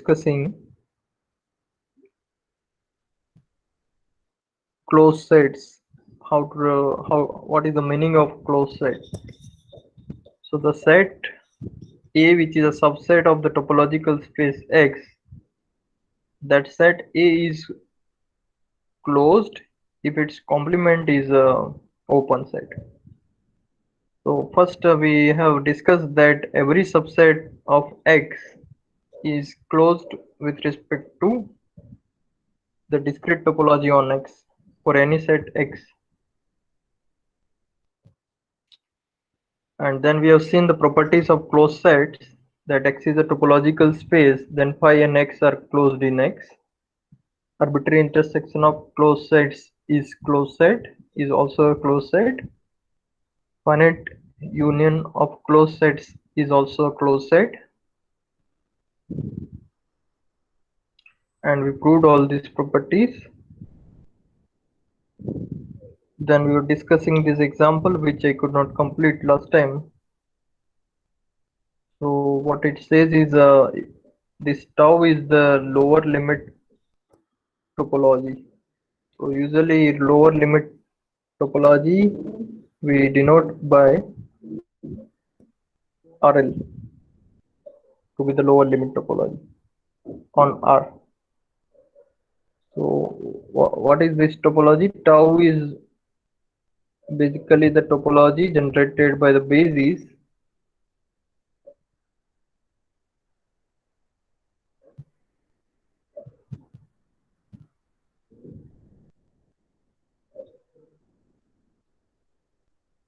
discussing closed sets. What is the meaning of closed set? So the set A, which is a subset of the topological space X, that set A is closed if its complement is a open set. So first we have discussed that every subset of X is closed with respect to the discrete topology on X for any set X. And then we have seen the properties of closed sets, that X is a topological space, then phi and X are closed in X. Arbitrary intersection of closed sets is also a closed set. Finite union of closed sets is also a closed set. And we proved all these properties. Then we were discussing this example which I could not complete last time. So what it says is this tau is the lower limit topology. So usually lower limit topology we denote by RL to be the lower limit topology on R. So what is this topology? Tau is basically the topology generated by the basis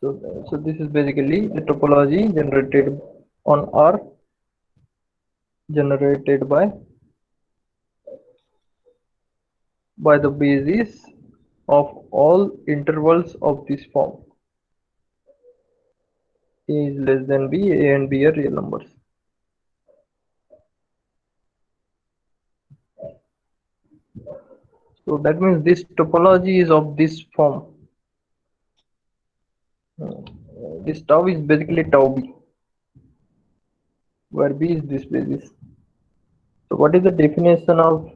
so this is basically the topology generated on R, generated by the basis of all intervals of this form. A is less than B, A and B are real numbers. So that means this topology is of this form. This tau is basically tau B, where B is this basis. So what is the definition of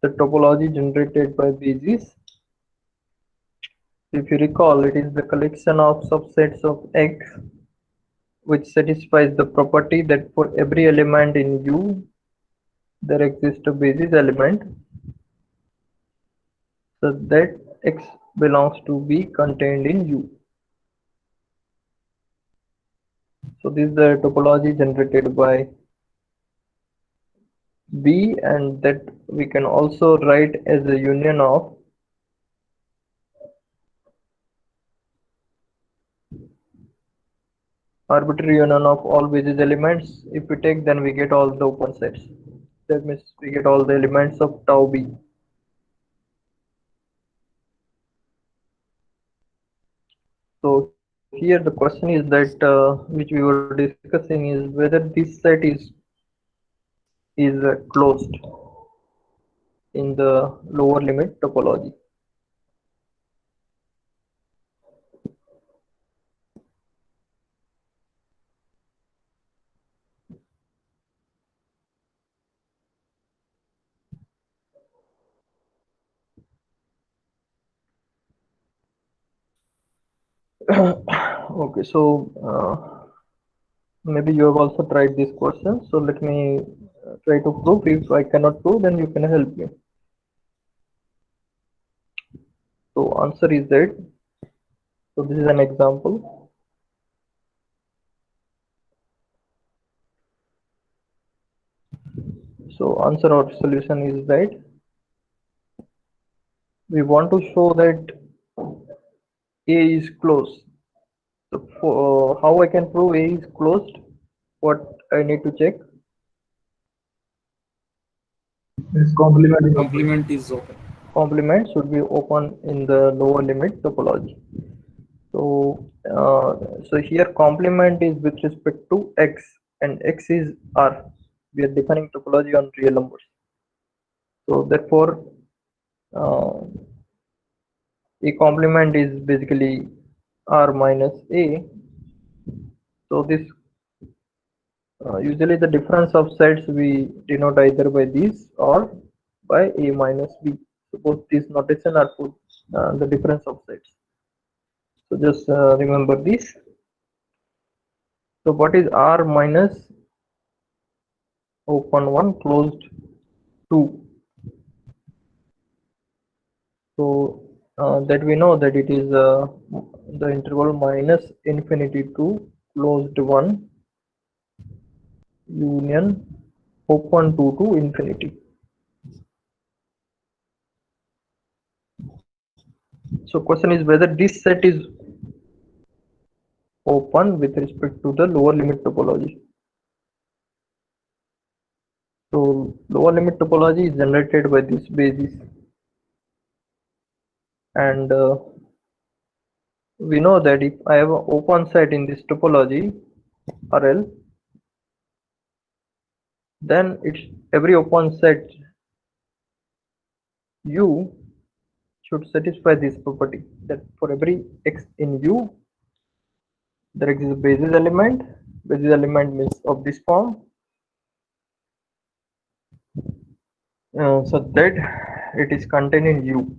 the topology generated by basis? If you recall, it is the collection of subsets of X which satisfies the property that for every element in U there exists a basis element such that X belongs to be contained in U. So this is the topology generated by B, and that we can also write as a union of arbitrary union of all basis elements. If we take, then we get all the open sets. That means we get all the elements of tau B. So here the question is that which we were discussing is whether this set is closed in the lower limit topology. Okay, so maybe you have also tried this question. So let me try to prove. If I cannot prove, then you can help me. So answer is that. So this is an example. So answer or solution is that we want to show that A is closed. So how I can prove A is closed? What I need to check? Its complement is open. Complement is open. Complement should be open in the lower limit topology. So so here complement is with respect to X and X is R. We are defining topology on real numbers. So therefore uh, A complement is basically R minus A. So this Usually the difference of sets we denote either by this or by A minus B. So both these notation are for the difference of sets. So just remember this. So what is R minus open 1 closed 2? So that we know that it is the interval minus infinity to closed 1 union open 2 to infinity. So question is whether this set is open with respect to the lower limit topology. So lower limit topology is generated by this basis, and we know that if I have an open set in this topology RL, then it's every open set U should satisfy this property that for every x in U there exists a basis element. Basis element means of this form, so that it is contained in U.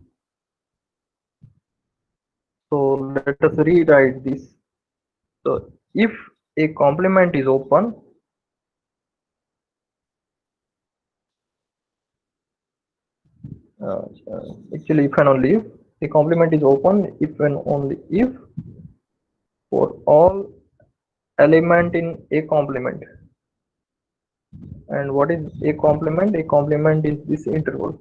So let us rewrite this. So if a complement is open, actually if and only if a complement is open, if and only if for all element in a complement. And what is a complement? A complement is this interval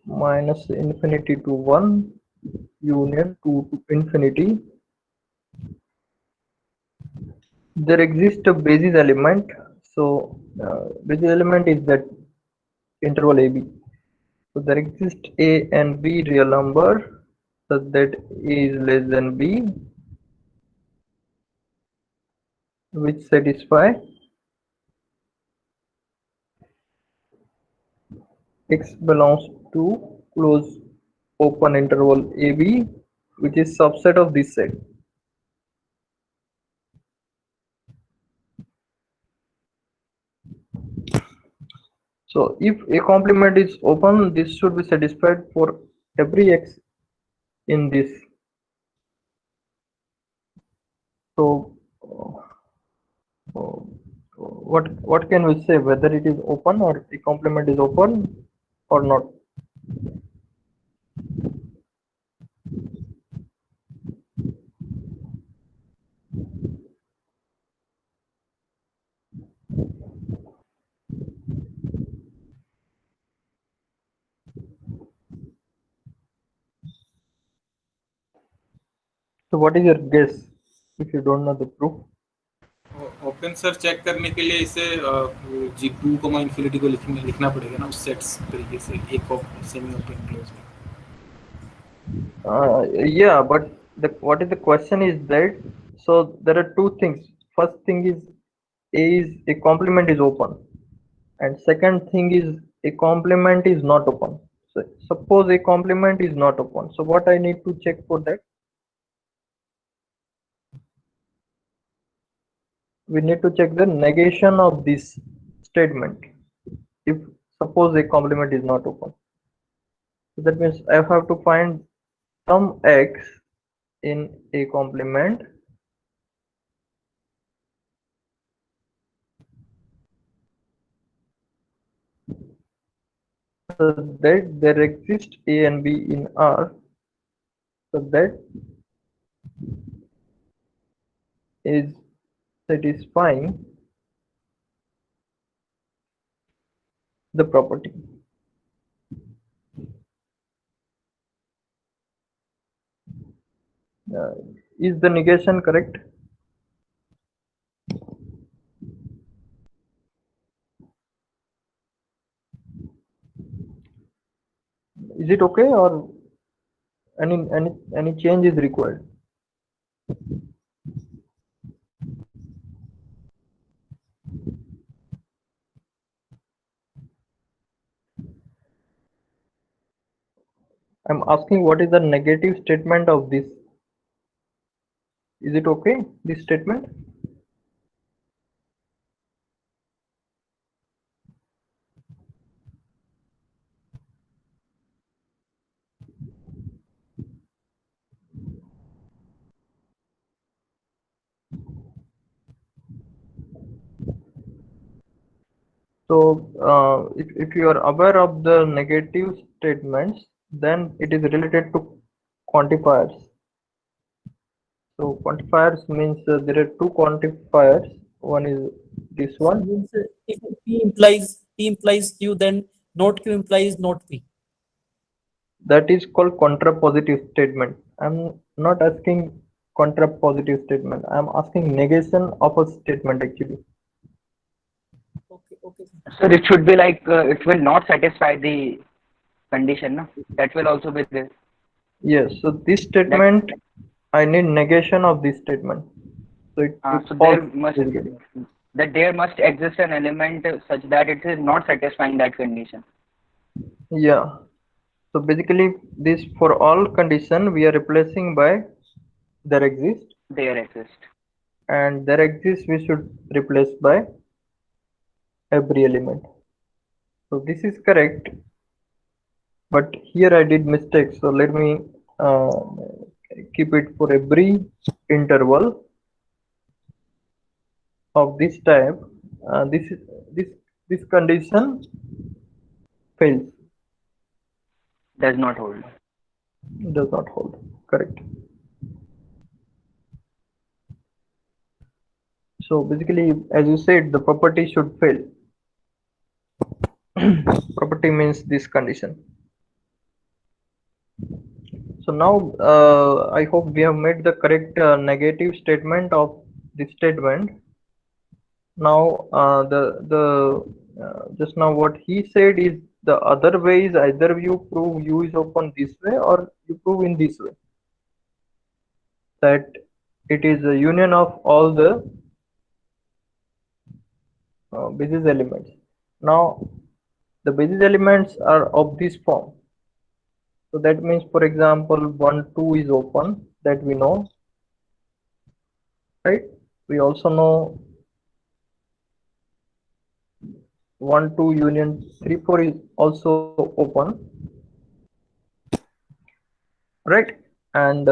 minus infinity to 1 union 2 to infinity. There exists a basis element. So basis element is that interval AB. So there exists A and B real number such that A is less than B, which satisfy x belongs to close open interval AB, which is subset of this set. So if a complement is open, this should be satisfied for every x in this. So what can we say, whether it is open or the complement is open or not? So what is your guess if you don't know the proof? Open sir check करने के लिए इसे जी two comma infinity को लिखना पड़ेगा ना उस sets तरीके से एक सेमी ओपन क्लोज में. Yeah, but what is the question is that, so there are two things. First thing is a complement is open, and second thing is a complement is not open. So suppose a complement is not open. So what I need to check for that? We need to check the negation of this statement. If suppose a complement is not open, so that means I have to find some x in a complement so that there exists A and B in R, so that is satisfying the property. Is the negation correct? Is it okay, or any change is required? I'm asking what is the negative statement of this. Is it okay, this statement? So if you are aware of the negative statements, then it is related to quantifiers. So quantifiers means there are two quantifiers. One is this So one. means if P implies Q, then not Q implies not P. That is called contrapositive statement. I'm not asking contrapositive statement. I'm asking negation of a statement actually. Okay, okay. So it should be like it will not satisfy the condition. No? That will also be there. Yes. So this statement, I need negation of this statement. So it's So false there must basically. there must exist an element such that it is not satisfying that condition. Yeah. So basically this for all condition we are replacing by there exist, There exist. and there exists we should replace by every element. So this is correct, but here I did mistake. So let me uh, keep it for every interval of this type. This this condition fails, Does not hold. does not hold. Correct. So basically, as you said, the property should fail. Property means this condition. So now I hope we have made the correct negative statement of this statement. Now just now what he said is the other way is either you prove U is open this way or you prove in this way, that it is a union of all the basis elements. Now the basis elements are of this form. So that means, for example, 1, 2 is open, that we know, right? We also know 1, 2 union 3, 4 is also open, right? And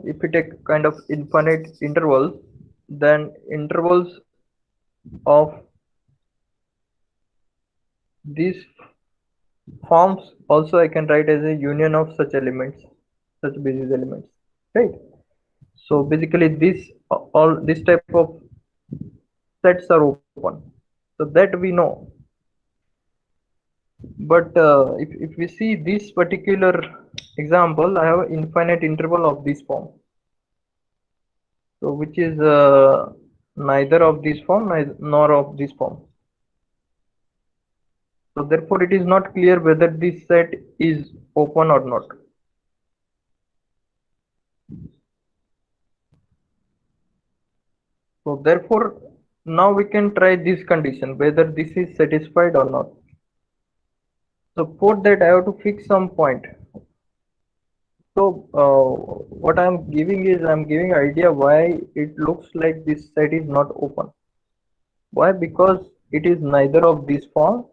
if we take kind of infinite intervals, then intervals of these forms also I can write as a union of such elements, such basis elements, right? So basically this all this type of sets are open, so that we know. But if we see this particular example, I have an infinite interval of this form, so which is neither of this form nor of this form. So therefore it is not clear whether this set is open or not. So therefore now we can try this condition whether this is satisfied or not. So for that I have to fix some point. So what I'm giving is I'm giving idea why it looks like this set is not open. Why? Because it is neither of this form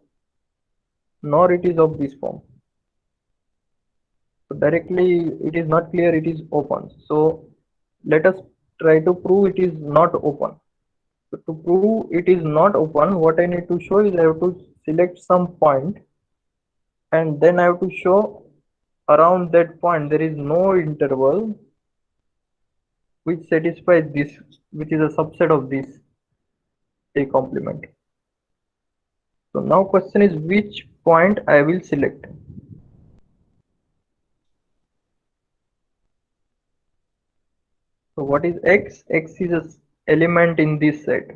nor it is of this form. So directly it is not clear it is open. So let us try to prove it is not open. So to prove it is not open, what I need to show is I have to select some point, and then I have to show around that point there is no interval which satisfies this, which is a subset of this A complement. So now question is which point I will select. So what is X? X is an element in this set.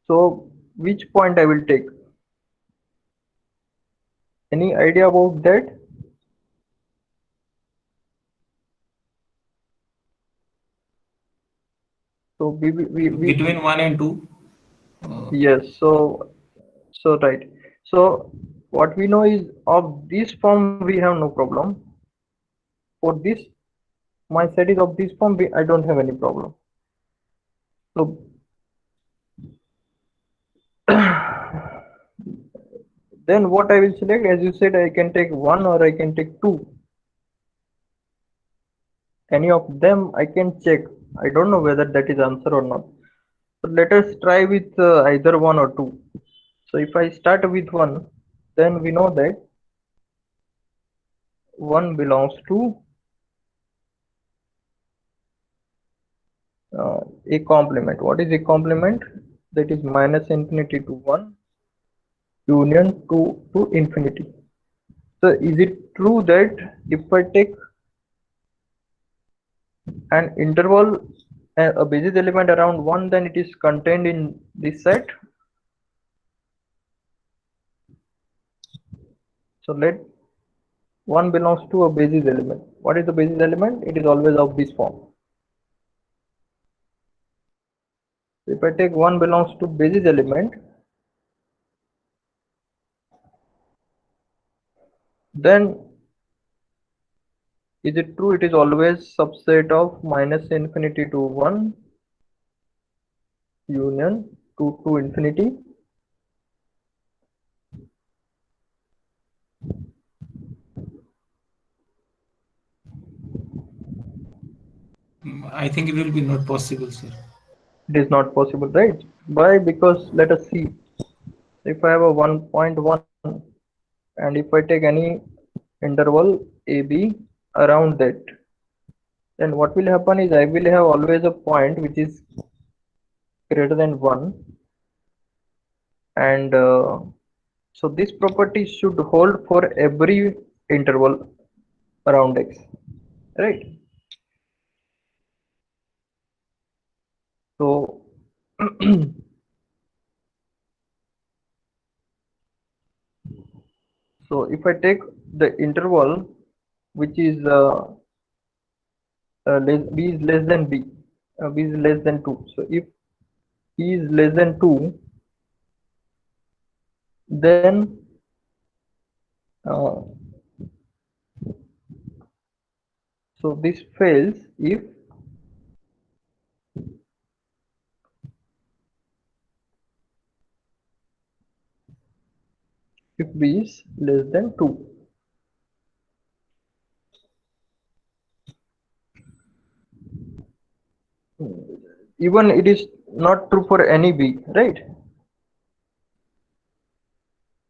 So which point I will take? Any idea about that? So we Between 1 and 2. yes. So right. So what we know is of this form we have no problem. For this, my set is of this form. I don't have any problem. So then what I will select, as you said, I can take 1 or I can take 2. any of them I can check. I don't know whether that is answer or not. So let us try with either one or two. So if I start with one, then we know that one belongs to a complement. What is a complement? That is minus infinity to 1 union to infinity. So is it true that if I take an interval, a basis element around 1, then it is contained in this set? So let 1 belongs to a basis element. What is the basis element? It is always of this form. If I take 1 belongs to basis element, then is it true it is always subset of minus infinity to 1 union to infinity? I think it will be not possible, sir. It is not possible, right? Why? Because let us see. If I have a 1.1 and if I take any interval AB around that, then what will happen is I will have always a point which is greater than 1, and so this property should hold for every interval around x, right? So so if I take the interval which is b is less than b, b is less than 2. So if b is less than 2, then uh, so this fails if b is less than 2. Even it is not true for any b, right?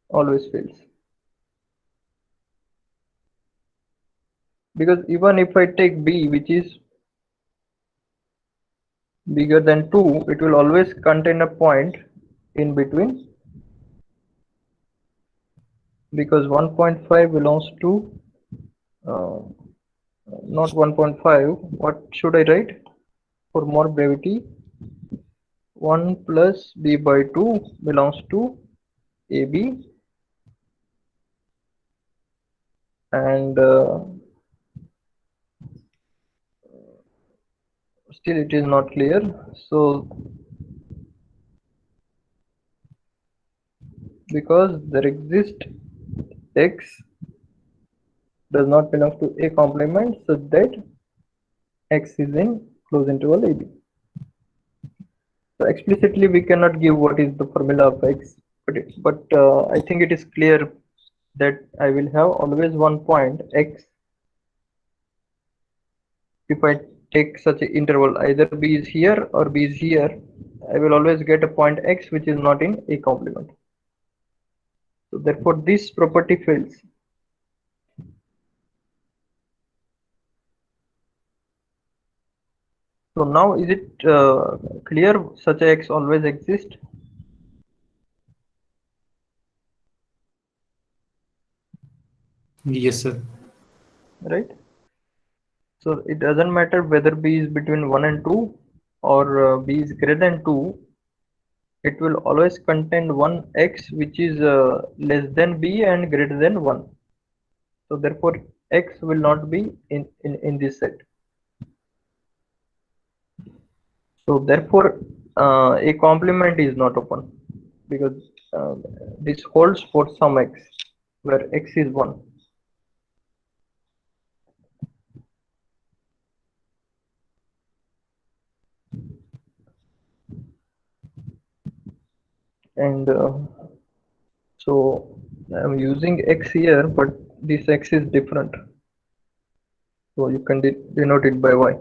Always fails. Because even if I take b which is bigger than 2, it will always contain a point in between, because 1.5 belongs to uh, not 1.5. What should I write for more brevity? 1 plus b by 2 belongs to AB, and still it is not clear. So because there exists x does not belong to a complement such that x is in closed interval AB. So explicitly we cannot give what is the formula of x, but I think it is clear that I will have always one point x if I take such an interval, either b is here or b is here. I will always get a point x which is not in a complement. So therefore this property fails. So now is it clear such a x always exists? Yes, sir. Right? So it doesn't matter whether b is between 1 and 2 or b is greater than 2, it will always contain one x which is less than b and greater than 1. So therefore x will not be in this set. So therefore a complement is not open, because this holds for some x where x is 1. And so I'm using x here, but this x is different. So you can denote it by Y.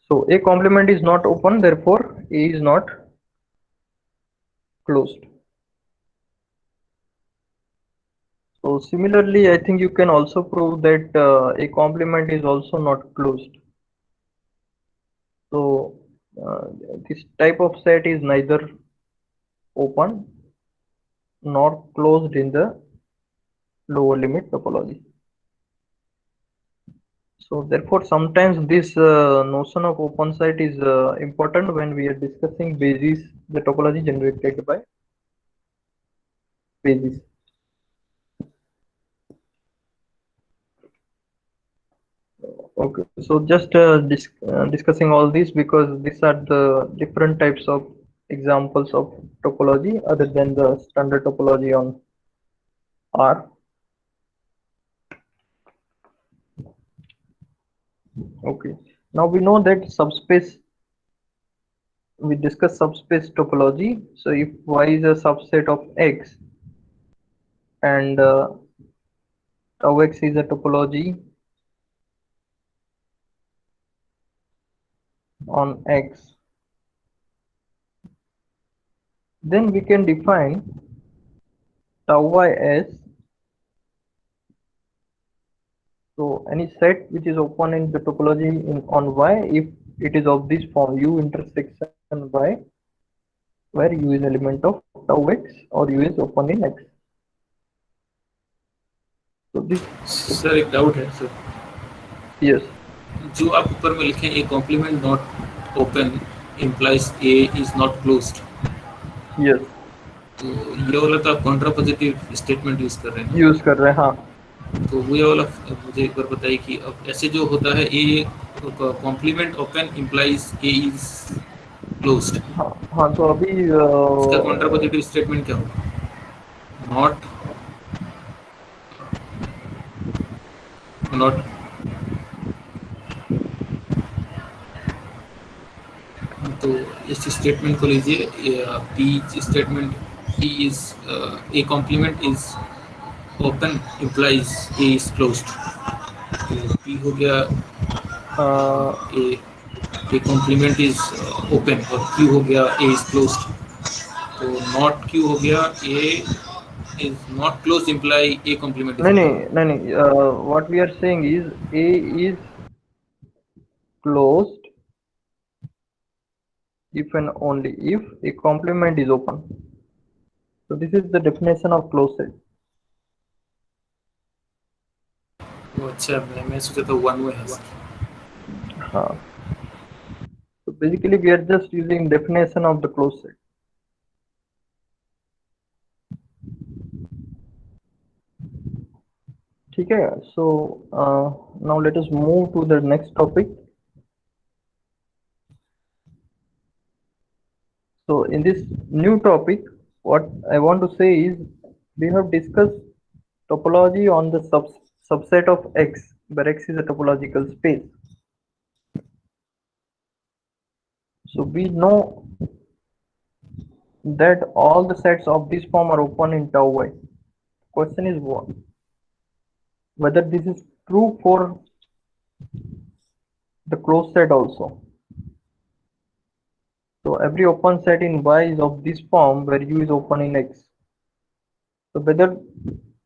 So A complement is not open, therefore A is not closed. So similarly, I think you can also prove that A complement is also not closed. So this type of set is neither open nor closed in the lower limit topology. So therefore, sometimes this notion of open set is important when we are discussing basis, the topology generated by basis. Okay, so just discussing all these because these are the different types of examples of topology other than the standard topology on R. Okay, now we know that subspace, we discuss subspace topology. So if Y is a subset of X and tau X is a topology on X, then we can define tau Y as, so any set which is open in the topology on Y if it is of this form U intersection Y, where U is element of tau X or U is open in X. So this, sir एक doubt है sir, yes, जो आप ऊपर में लिखे A complement not open implies A is not closed, yes, तो ये वाला तो आप कॉन्ट्रापोजिटिव स्टेटमेंट यूज कर रहे हैं यूज कर रहे हैं, हाँ ना, तो वो ये वाला मुझे एक बार बताइए कि अब ऐसे जो होता है A complement open implies A is closed, हाँ हाँ। तो अभी इसका कॉन्ट्रापोजिटिव स्टेटमेंट क्या होगा? नॉट तो इस स्टेटमेंट को लीजिए, P statement P is A complement is open implies A is closed, तो पी हो गया ए कॉम्प्लीमेंट इज ओपन और क्यू हो गया ए इज क्लोज्ड, तो नॉट क्यू हो गया A is not close imply A complement is नहीं, what we are saying is A is closed if and only if a complement is open. So this is the definition of closed set. अच्छा, मैं सोचा था one way है। हाँ. So basically we are just using definition of the closed set. ठीक है. So now let us move to the next topic. So in this new topic, what I want to say is we have discussed topology on the subset of X, where X is a topological space. So we know that all the sets of this form are open in tau Y. Question is what? Whether this is true for the closed set also. So every open set in Y is of this form where U is open in X. So whether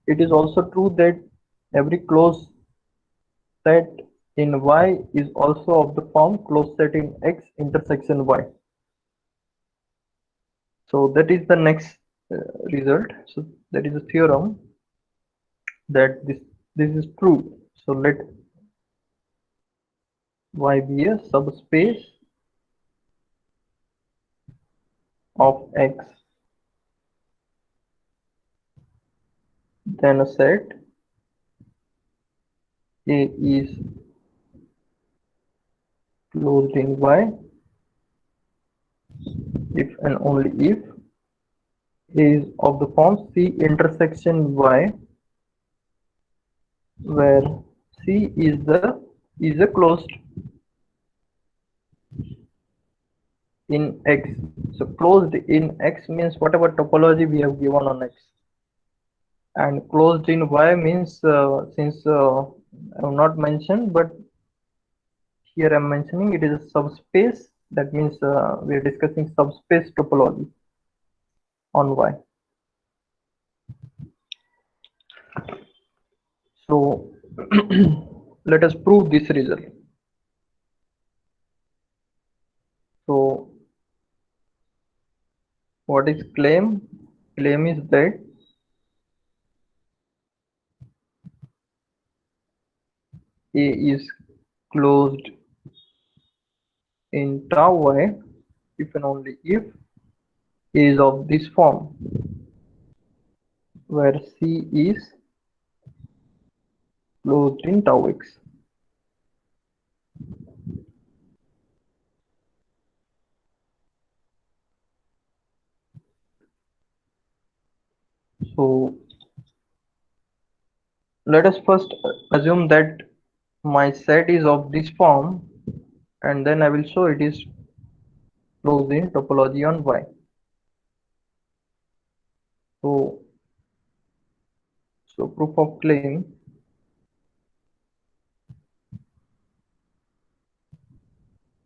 it is also true that every closed set in Y is also of the form closed set in X intersection Y. So that is the next result. So that is a theorem that this is true. So let Y be a subspace of X, then a set A is closed in Y if and only if A is of the form C intersection Y, where C is a closed in X. So closed in X means whatever topology we have given on X, and closed in Y means since I have not mentioned, but here I am mentioning it is a subspace. That means we are discussing subspace topology on Y. So let us prove this result. So what is claim? Claim is that A is closed in tau Y if and only if A is of this form, where C is closed in tau X. So let us first assume that my set is of this form, and then I will show it is closed in topology on Y. So proof of claim.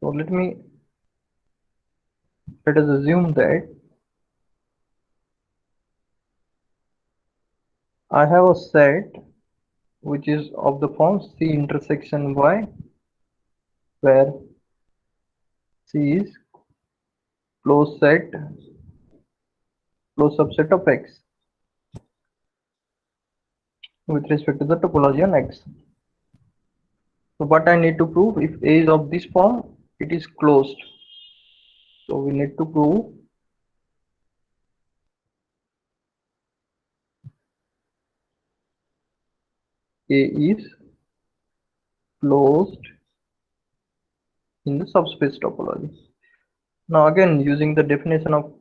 So let us assume that I have a set which is of the form C intersection Y, where C is closed subset of X with respect to the topology on X. So what I need to prove, if A is of this form, it is closed. So we need to prove A is closed in the subspace topology. Now again, using the definition of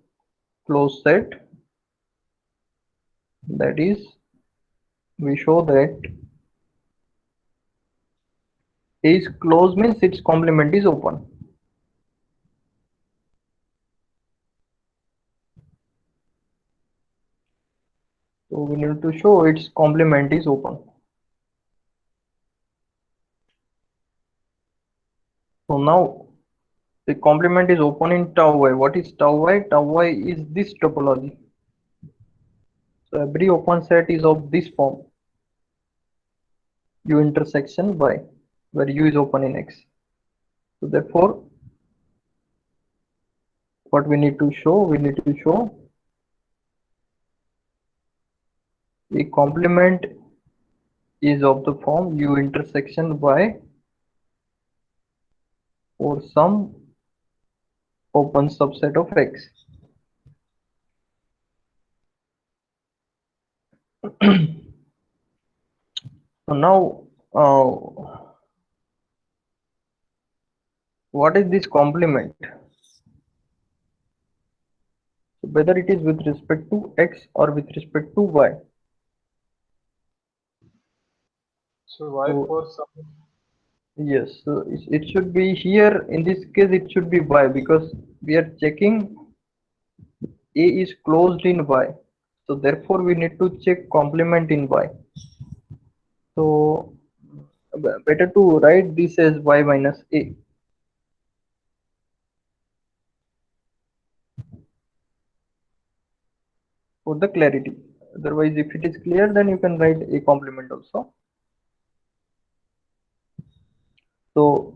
closed set, that is, we show that A is closed means its complement is open. So we need to show its complement is open. So now the complement is open in tau Y. What is tau Y? Tau Y is this topology. So every open set is of this form, U intersection Y, where U is open in X. So therefore, what we need to show? We need to show a complement is of the form U intersection Y for some open subset of X. So now, what is this complement? So whether it is with respect to X or with respect to Y. So Y So- for some. Yes, so it should be here. In this case, it should be Y, because we are checking A is closed in Y. So therefore, we need to check complement in Y. So better to write this as Y minus A. For the clarity. Otherwise, if it is clear, then you can write A complement also. So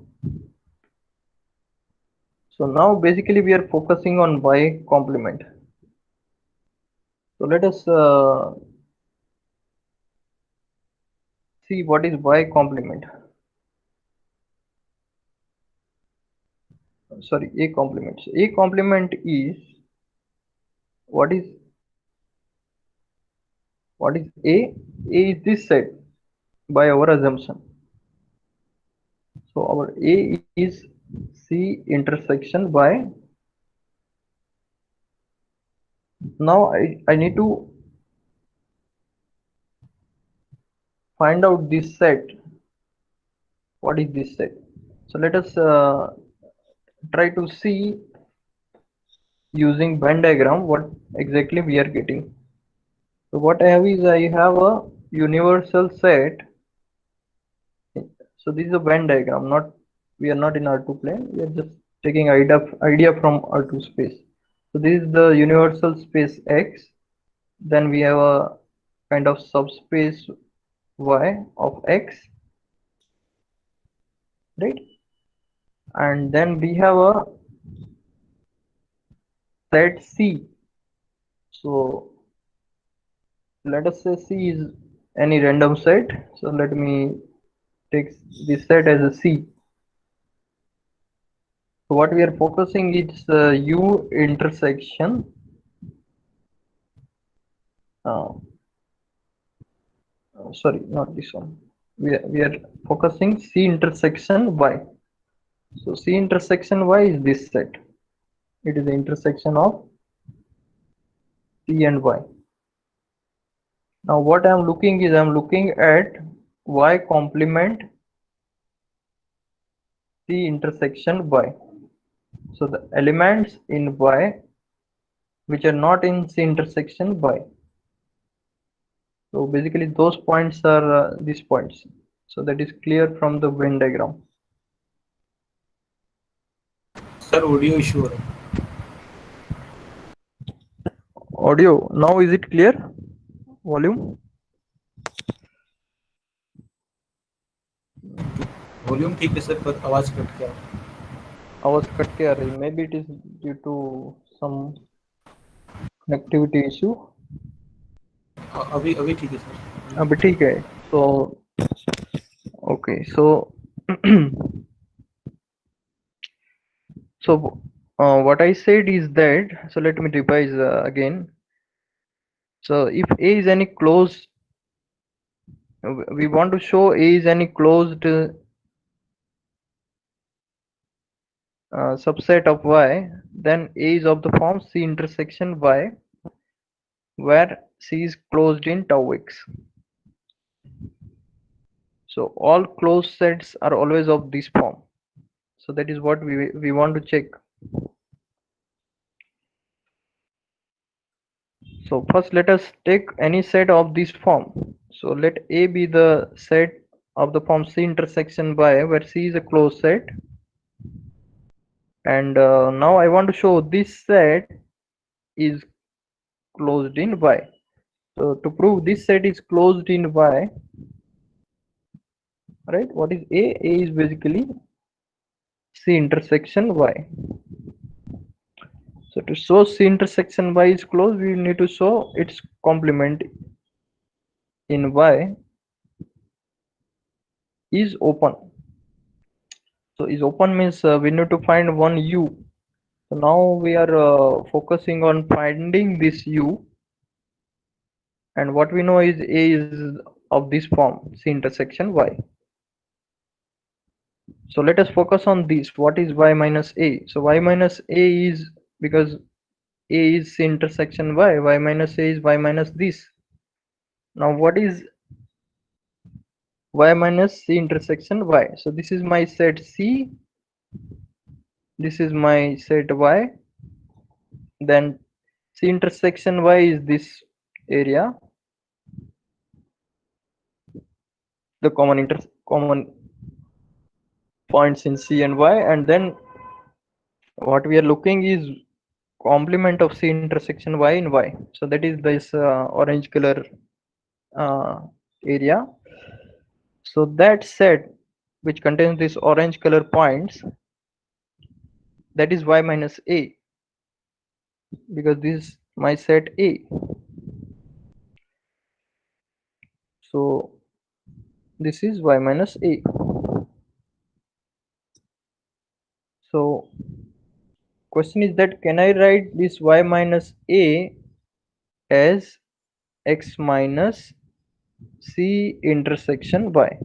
now basically we are focusing on Y complement. So let us see what is Y complement. Sorry, A complement. So A complement is what is A? A is this set by our assumption. So our A is C intersection by. Now I need to find out this set. What is this set? So let us try to see using Venn diagram what exactly we are getting. So what I have is I have a universal set. So this is a Venn diagram, not we are not in R2 plane, we are just taking idea from R2 space. So this is the universal space X. Then we have a kind of subspace Y of X, right? And then we have a set C. So let us say C is any random set. So let me take this set as a C. So what we are focusing is U intersection. Sorry, not this one. We are focusing C intersection Y. So C intersection Y is this set. It is the intersection of C and Y. Now what I am looking is I am looking at Y complement C intersection Y. So the elements in Y which are not in C intersection Y. So basically those points are these points. So that is clear from the Venn diagram. Sir, audio issue हो रहा है. Audio, now is it clear? Volume? Volume ठीक है sir, पर आवाज cut गया. आवाज cut के आ रही. Maybe it is due to some connectivity issue. अभी अभी ठीक है सर. अभी ठीक है. So okay, so so what I said is that, so let me revise again. So if A is any closed, we want to show A is any closed subset of Y, then A is of the form C intersection Y, where C is closed in tau x. So all closed sets are always of this form. So that is what we want to check. So first let us take any set of this form. So let A be the set of the form C intersection Y, where C is a closed set. And now I want to show this set is closed in Y. So to prove this set is closed in Y, right? What is A? A is basically C intersection Y. So to show C intersection Y is closed, we need to show its complement in Y is open. So is open means we need to find one U. So now we are focusing on finding this U, and what we know is A is of this form, C intersection Y. So let us focus on this. What is Y minus A? So Y minus A is, because A is C intersection Y, Y minus A is Y minus this. Now what is Y minus C intersection Y? So this is my set C, this is my set Y, then C intersection Y is this area, the common points in C and Y, and then what we are looking is complement of C intersection Y in Y. So that is this orange color area. So that set which contains this orange color points, that is Y minus A, because this is my set A. So this is Y minus A. So question is that, can I write this Y minus A as X minus C intersection Y?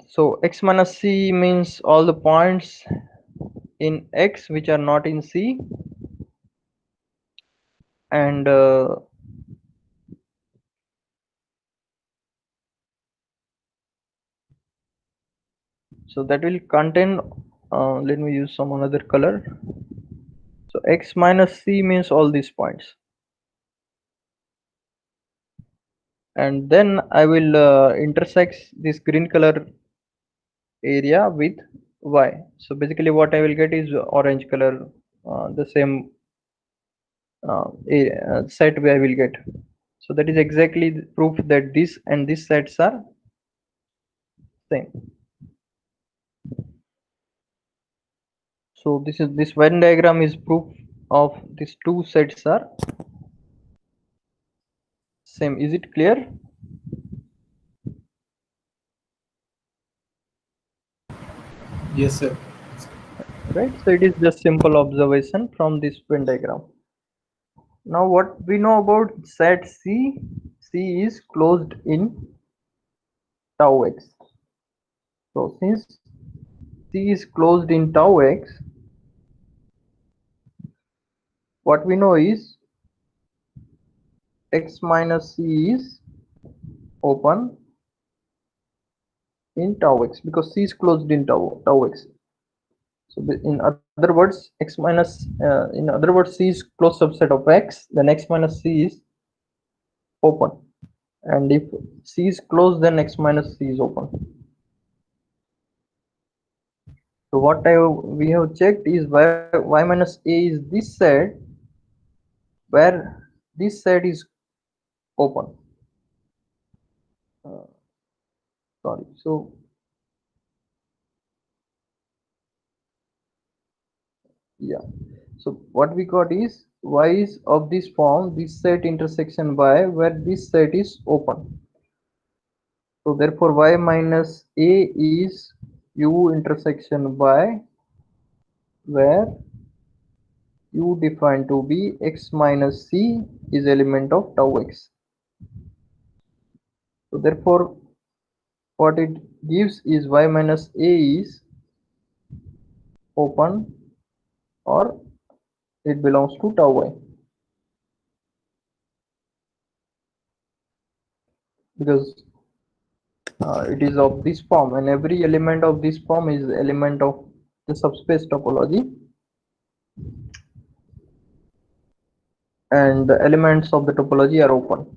So X minus C means all the points in X which are not in C, and So that will contain, let me use some another color. So x minus c means all these points. And then I will intersect this green color area with y. So basically what I will get is orange color, the same set where I will get. So that is exactly the proof that this and this sets are same. So this Venn diagram is proof of these two sets are same. Is it clear? Yes, sir. Right. So it is just simple observation from this Venn diagram. Now what we know about set C? C is closed in tau x. So since C is closed in tau x, what we know is x minus C is open in tau x because C is closed in tau x. So in other words, x minus in other words, C is closed subset of x. Then x minus C is open, and if C is closed, then x minus C is open. So what we have checked is y minus a is this set where this set is open. Sorry. So yeah. So what we got is y is of this form, this set intersection y where this set is open. So therefore y minus a is u intersection y where u defined to be x minus c is element of tau x. So therefore what it gives is y minus a is open or it belongs to tau y, because it is of this form and every element of this form is element of the subspace topology, and the elements of the topology are open.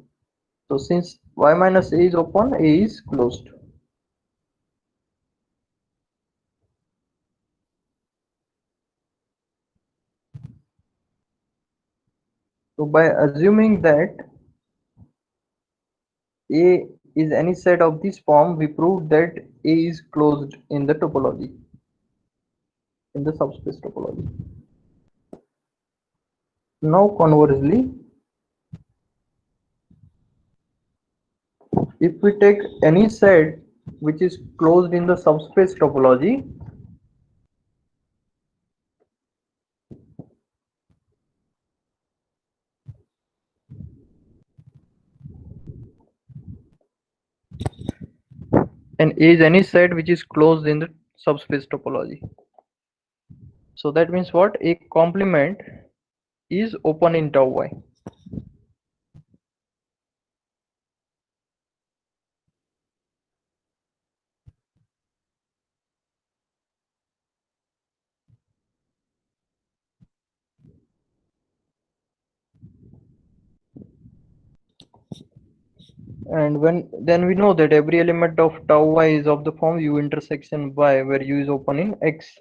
So since y minus a is open, a is closed. So by assuming that A is any set of this form, we proved that A is closed in the topology, in the subspace topology. Now conversely, if we take any set which is closed in the subspace topology, and A is any set which is closed in the subspace topology. So that means what? A complement is open in tau y. And then we know that every element of tau y is of the form u intersection y where u is open in x.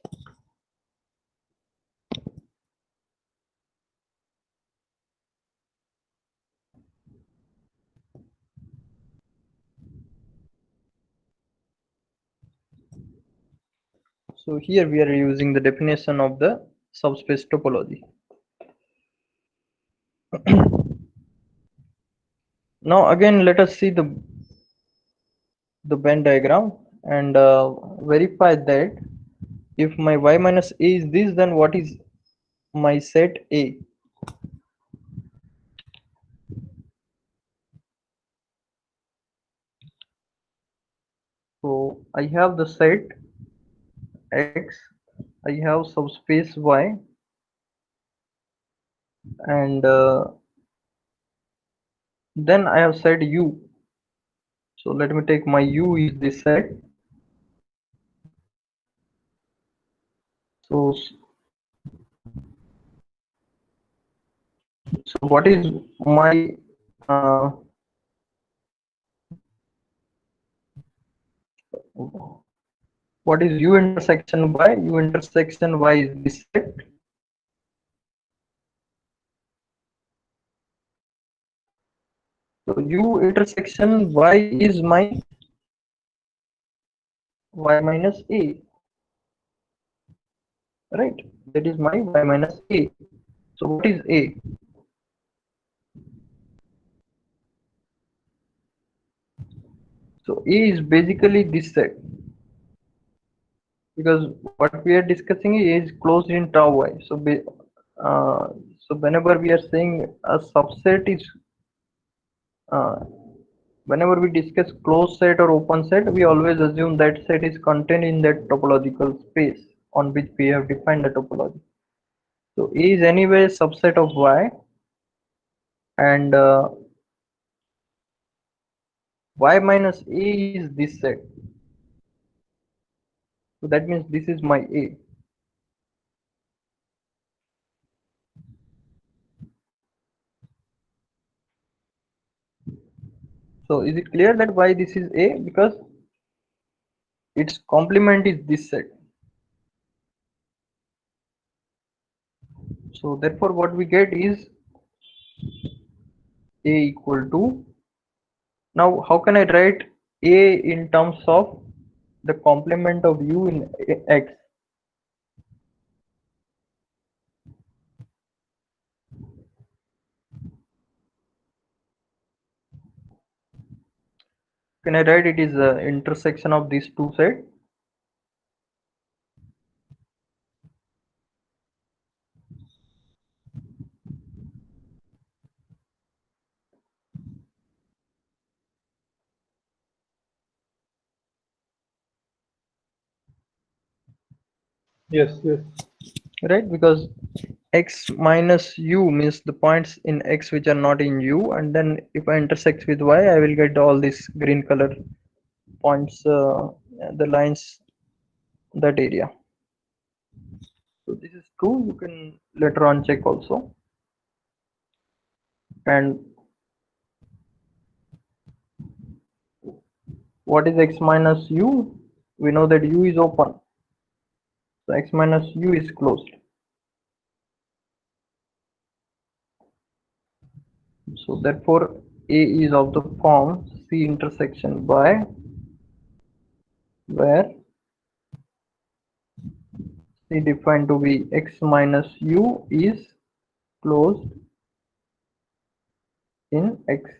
So here we are using the definition of the subspace topology. Now again let us see the Venn diagram and verify that if my y minus a is this, then what is my set A? So I have the set X, I have subspace Y, and then I have set U. So let me take my U is this set, So, so what is my what is U intersection Y? U intersection Y is this set. So U intersection Y is my Y minus A, right? That is my Y minus A. So what is A? So A is basically this set, because what we are discussing is closed in tau Y. So so whenever we are saying a subset is uh, whenever we discuss closed set or open set, we always assume that set is contained in that topological space on which we have defined the topology. So A is anyway a subset of Y, and Y minus A is this set. So that means this is my A. So is it clear that why this is A? Because its complement is this set. So therefore what we get is A equal to, now how can I write A in terms of the complement of U in X? Can I write it is the intersection of these two sets? Yes, yes. Right, because X minus U means the points in X which are not in U, and then if I intersect with Y, I will get all these green color points, the lines, that area. So this is true. You can later on check also. And what is X minus U? We know that U is open. So X minus U is closed. So therefore A is of the form C intersection by, where C defined to be X minus U is closed in X.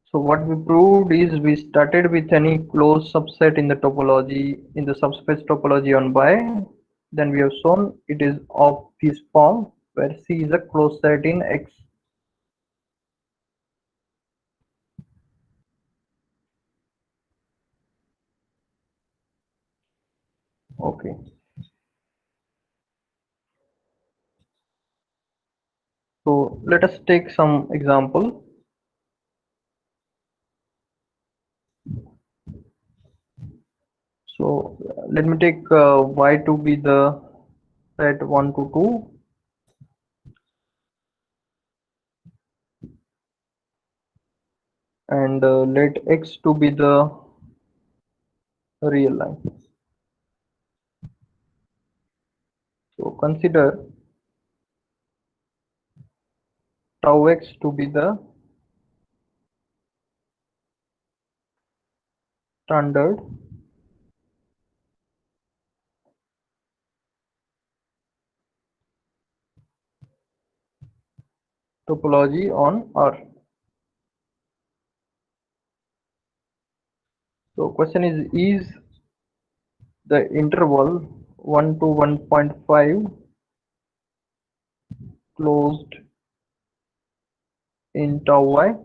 So what we proved is we started with any closed subset in the topology, in the subspace topology on Y. Then we have shown it is of this form where C is a closed set in X. Okay. So let us take some example. So let me take Y to be the set 1 to 2, and let X to be the real line. So consider tau X to be the standard topology on R. So question is the interval 1 to 1.5 closed in tau Y?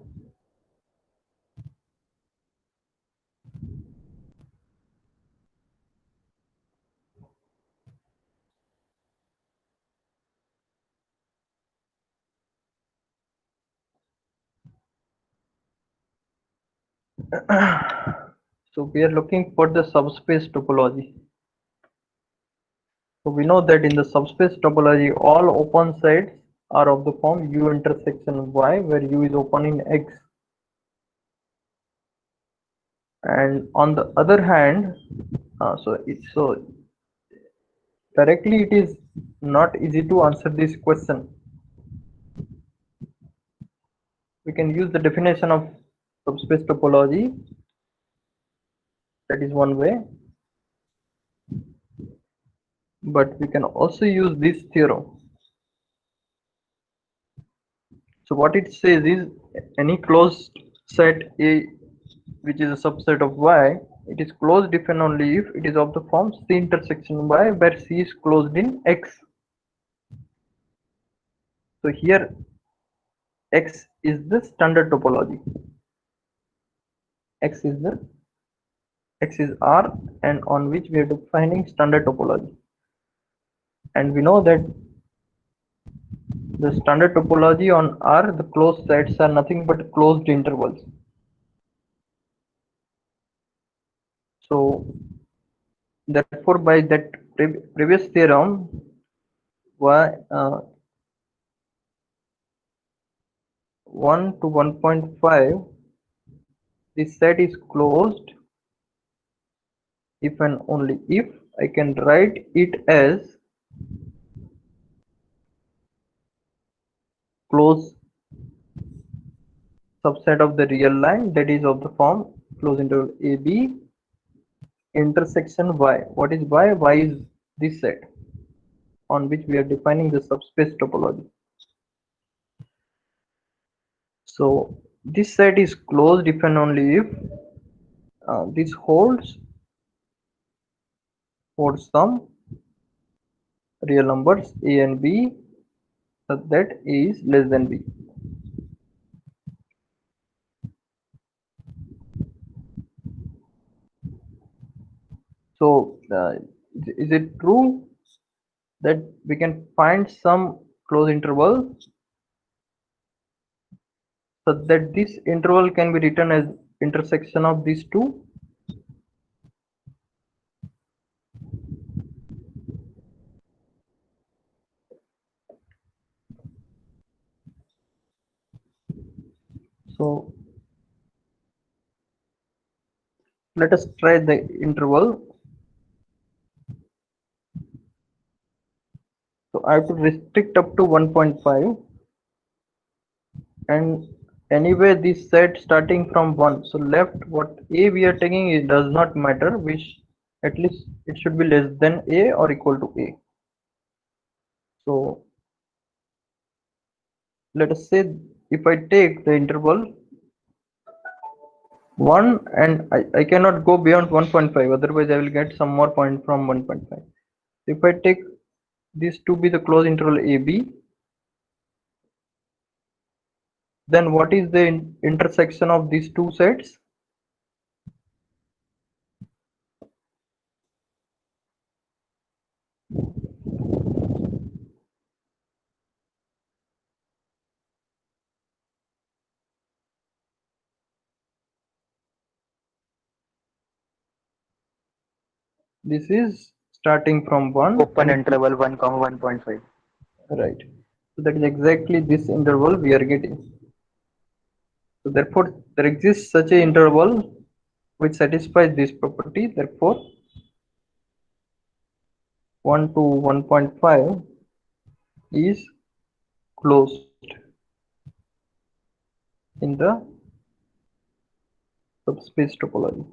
So we are looking for the subspace topology. So we know that in the subspace topology, all open sets are of the form U intersection Y, where U is open in X. And on the other hand, so directly it is not easy to answer this question. We can use the definition of subspace topology. That is one way. But we can also use this theorem. So what it says is any closed set A which is a subset of Y, it is closed if and only if it is of the form C intersection Y, where C is closed in X. So here X is the standard topology. X is R, and on which we are defining standard topology. And we know that the standard topology on R, the closed sets are nothing but closed intervals. So therefore, by that previous theorem, Y 1 to 1.5, this set is closed if and only if I can write it as closed subset of the real line, that is of the form closed interval AB intersection Y. What is Y? Y is this set on which we are defining the subspace topology. So this set is closed if and only if this holds for some real numbers A and B such that A is less than B. So is it true that we can find some closed interval such that this interval can be written as intersection of these two? So let us try the interval. So I have to restrict up to 1.5, and anyway this set starting from 1, so left what A we are taking, it does not matter, which at least it should be less than A or equal to A. So let us say if I take the interval 1, and I cannot go beyond 1.5, otherwise I will get some more point from 1.5. If I take this to be the closed interval AB, then what is the intersection of these two sets? This is starting from 1 Open and interval 1, 1.5. right. So that is exactly this interval we are getting. So therefore there exists such a interval which satisfies this property. Therefore 1 to 1.5 is closed in the subspace topology.